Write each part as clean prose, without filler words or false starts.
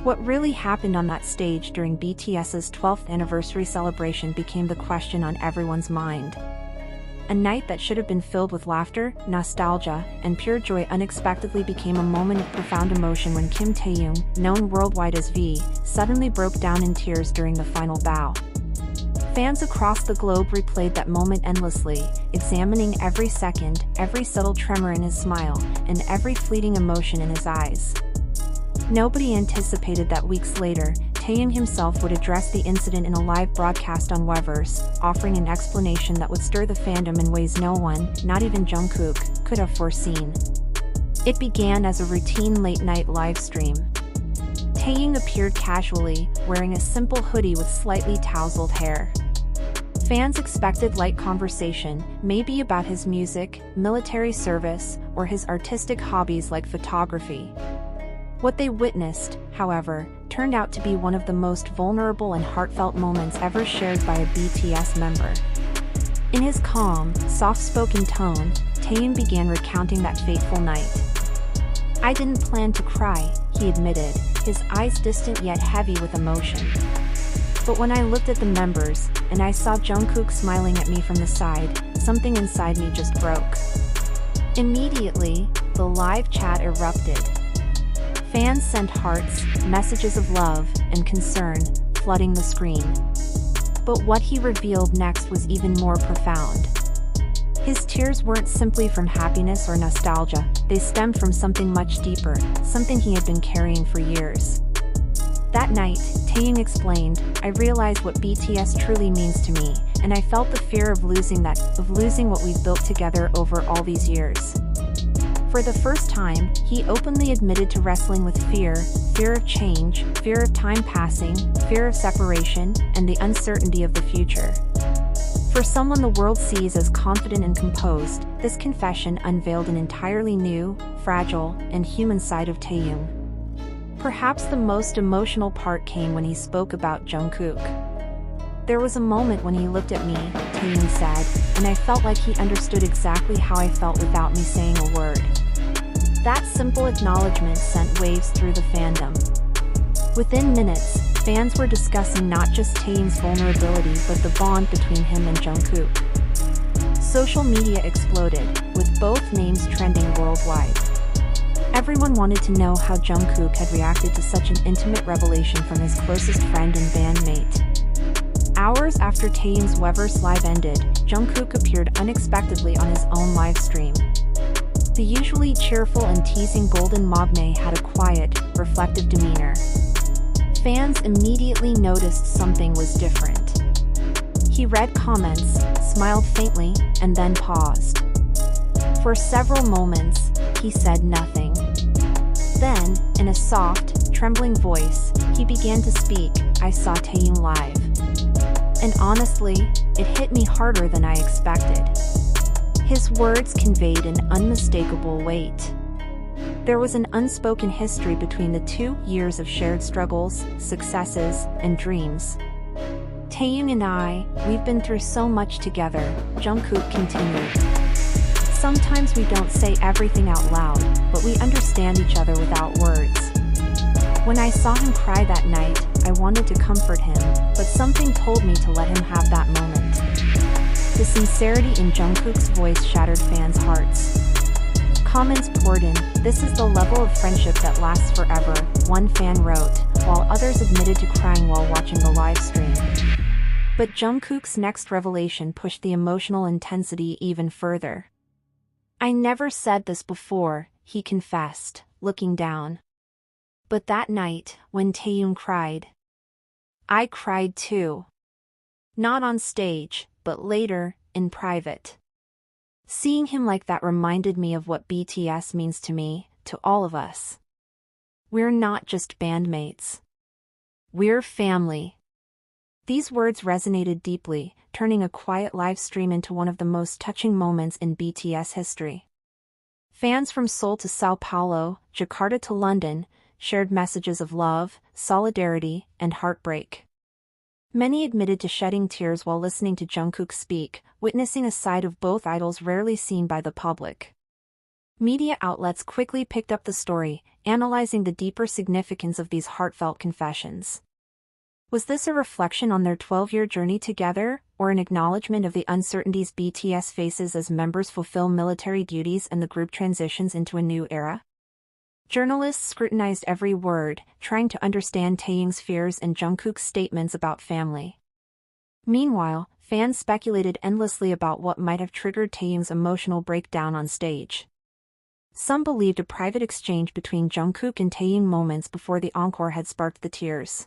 What really happened on that stage during BTS's 12th anniversary celebration became the question on everyone's mind. A night that should have been filled with laughter, nostalgia, and pure joy unexpectedly became a moment of profound emotion when Kim Taehyung, known worldwide as V, suddenly broke down in tears during the final bow. Fans across the globe replayed that moment endlessly, examining every second, every subtle tremor in his smile, and every fleeting emotion in his eyes. Nobody anticipated that weeks later, Taehyung himself would address the incident in a live broadcast on Weverse, offering an explanation that would stir the fandom in ways no one, not even Jungkook, could have foreseen. It began as a routine late-night live stream. Taehyung appeared casually, wearing a simple hoodie with slightly tousled hair. Fans expected light conversation, maybe about his music, military service, or his artistic hobbies like photography. What they witnessed, however, turned out to be one of the most vulnerable and heartfelt moments ever shared by a BTS member. In his calm, soft-spoken tone, Taehyung began recounting that fateful night. "I didn't plan to cry," he admitted, his eyes distant yet heavy with emotion. "But when I looked at the members, and I saw Jungkook smiling at me from the side, something inside me just broke." Immediately, the live chat erupted. Fans sent hearts, messages of love, and concern, flooding the screen. But what he revealed next was even more profound. His tears weren't simply from happiness or nostalgia, they stemmed from something much deeper, something he had been carrying for years. That night, Taehyung explained, "I realized what BTS truly means to me, and I felt the fear of losing what we've built together over all these years." For the first time, he openly admitted to wrestling with fear of change, fear of time passing, fear of separation, and the uncertainty of the future. For someone the world sees as confident and composed, this confession unveiled an entirely new, fragile, and human side of Taehyung. Perhaps the most emotional part came when he spoke about Jungkook. "There was a moment when he looked at me," Taehyung said, "and I felt like he understood exactly how I felt without me saying a word." That simple acknowledgement sent waves through the fandom. Within minutes, fans were discussing not just Taehyung's vulnerability but the bond between him and Jungkook. Social media exploded, with both names trending worldwide. Everyone wanted to know how Jungkook had reacted to such an intimate revelation from his closest friend and bandmate. Hours after Taehyung's Weverse live ended, Jungkook appeared unexpectedly on his own live stream. The usually cheerful and teasing Golden Magne had a quiet, reflective demeanor. Fans immediately noticed something was different. He read comments, smiled faintly, and then paused. For several moments, he said nothing. Then, in a soft, trembling voice, he began to speak, "I saw Taehyung live. And honestly, it hit me harder than I expected." His words conveyed an unmistakable weight. There was an unspoken history between the 2 years of shared struggles, successes, and dreams. "Taehyung and we've been through so much together," Jungkook continued. "Sometimes we don't say everything out loud, but we understand each other without words. When I saw him cry that night, I wanted to comfort him, but something told me to let him have that moment." The sincerity in Jungkook's voice shattered fans' hearts. Comments poured in, "This is the level of friendship that lasts forever," one fan wrote, while others admitted to crying while watching the live stream. But Jungkook's next revelation pushed the emotional intensity even further. "I never said this before," he confessed, looking down. "But that night, when Taehyung cried, I cried too. Not on stage, but later, in private. Seeing him like that reminded me of what BTS means to me, to all of us. We're not just bandmates. We're family." These words resonated deeply, turning a quiet live stream into one of the most touching moments in BTS history. Fans from Seoul to Sao Paulo, Jakarta to London, shared messages of love, solidarity, and heartbreak. Many admitted to shedding tears while listening to Jungkook speak, witnessing a side of both idols rarely seen by the public. Media outlets quickly picked up the story, analyzing the deeper significance of these heartfelt confessions. Was this a reflection on their 12-year journey together, or an acknowledgement of the uncertainties BTS faces as members fulfill military duties and the group transitions into a new era? Journalists scrutinized every word, trying to understand Taehyung's fears and Jungkook's statements about family. Meanwhile, fans speculated endlessly about what might have triggered Taehyung's emotional breakdown on stage. Some believed a private exchange between Jungkook and Taehyung moments before the encore had sparked the tears.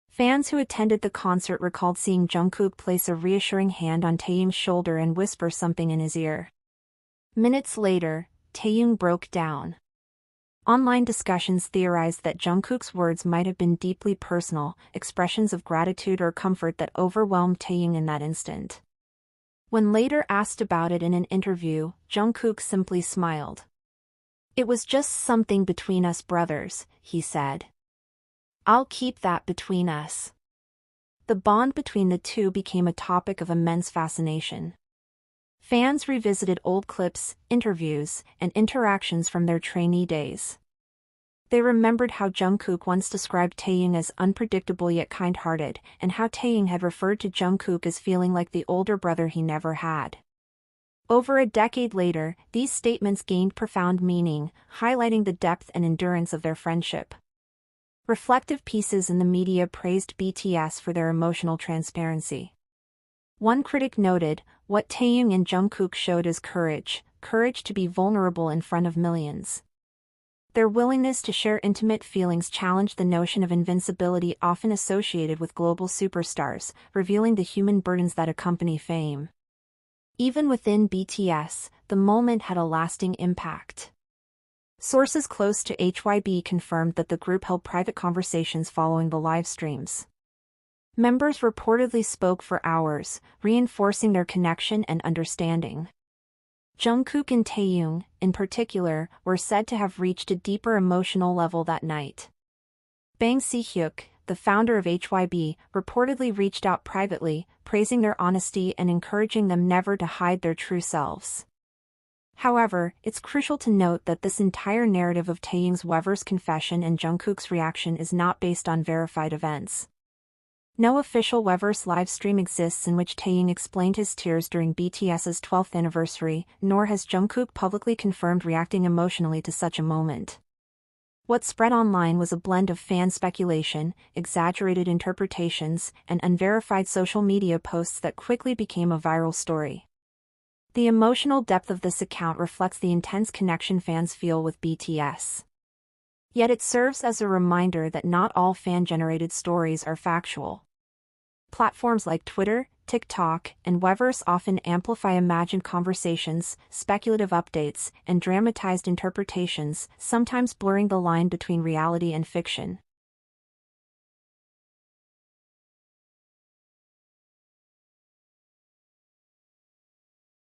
Fans who attended the concert recalled seeing Jungkook place a reassuring hand on Taehyung's shoulder and whisper something in his ear. Minutes later, Taehyung broke down. Online discussions theorized that Jungkook's words might have been deeply personal, expressions of gratitude or comfort that overwhelmed Taehyung in that instant. When later asked about it in an interview, Jungkook simply smiled. "It was just something between us brothers," he said. "I'll keep that between us." The bond between the two became a topic of immense fascination. Fans revisited old clips, interviews, and interactions from their trainee days. They remembered how Jungkook once described Taehyung as unpredictable yet kind-hearted, and how Taehyung had referred to Jungkook as feeling like the older brother he never had. Over a decade later, these statements gained profound meaning, highlighting the depth and endurance of their friendship. Reflective pieces in the media praised BTS for their emotional transparency. One critic noted, "What Taehyung and Jungkook showed is courage to be vulnerable in front of millions." Their willingness to share intimate feelings challenged the notion of invincibility often associated with global superstars, revealing the human burdens that accompany fame. Even within BTS, the moment had a lasting impact. Sources close to HYB confirmed that the group held private conversations following the live streams. Members reportedly spoke for hours, reinforcing their connection and understanding. Jungkook and Taehyung, in particular, were said to have reached a deeper emotional level that night. Bang Si-hyuk, the founder of HYB, reportedly reached out privately, praising their honesty and encouraging them never to hide their true selves. However, it's crucial to note that this entire narrative of Taehyung's Weverse confession and Jungkook's reaction is not based on verified events. No official Weverse livestream exists in which Taehyung explained his tears during BTS's 12th anniversary, nor has Jungkook publicly confirmed reacting emotionally to such a moment. What spread online was a blend of fan speculation, exaggerated interpretations, and unverified social media posts that quickly became a viral story. The emotional depth of this account reflects the intense connection fans feel with BTS. Yet it serves as a reminder that not all fan-generated stories are factual. Platforms like Twitter, TikTok, and Weverse often amplify imagined conversations, speculative updates, and dramatized interpretations, sometimes blurring the line between reality and fiction.